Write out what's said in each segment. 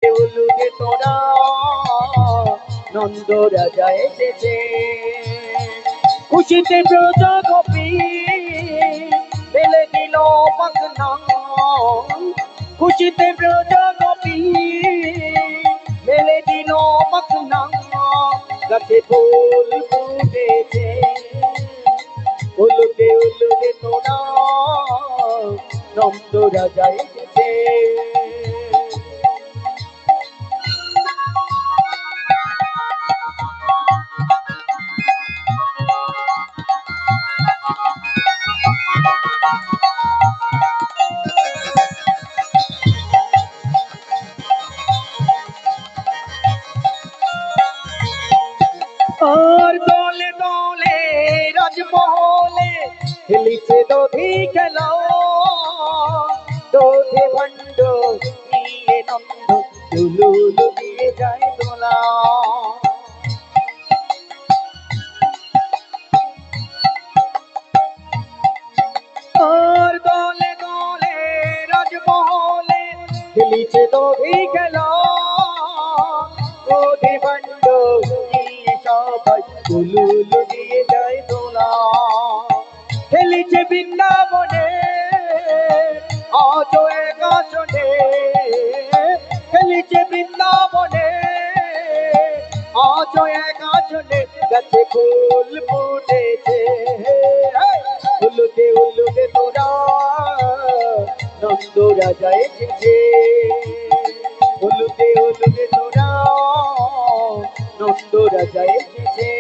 উলুদে তোরা নন্দ রাজা এসেছে, খুশিতে ব্রজ গোপী মেলে দিল পাখনা, খুশিতে ব্রজ গোপী মেলে দিল পাখনা, গাছে ফুল ফুটেছে উলুদে উলুদে তোরা নন্দ রাজা এসেছে। আর দলে দলে রাজমহলে খেলিছে দধি খেলা, দধি ভণ্ড নিয়ে নন্দ উলুলু দিয়ে যায় দোলা। আর দলে দলে রাজমহলে খেলিছে দধি খেলা, দধি ভণ্ড সবাই উলুলু দিয়ে যায় দোলা। খেলিছে বৃন্দাবনে আজ এক আসনে, খেলিছে বৃন্দাবনে আজ এক আসনে, গাছে ফুল ফুটেছে উলুদে উলুদে তোরা নন্দ রাজা এসেছে, উলুদে উলুদে তোরা নন্দ রাজা এসেছে।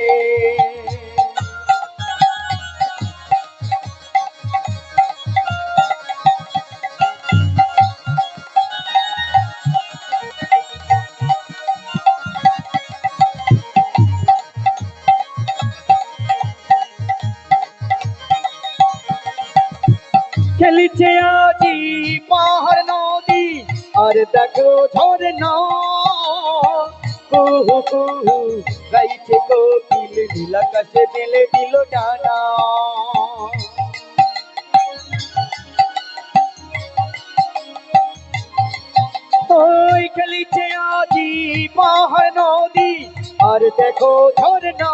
খেলিছে আজি পাহাড় নদী আর দেখো ঝরনা, কুহু কুহু গাইছে কোকিল নীলাকাশে মেলে দিল ডানা। ওই খেলিছে আজি পাহাড় নদী আর দেখো ঝরনা।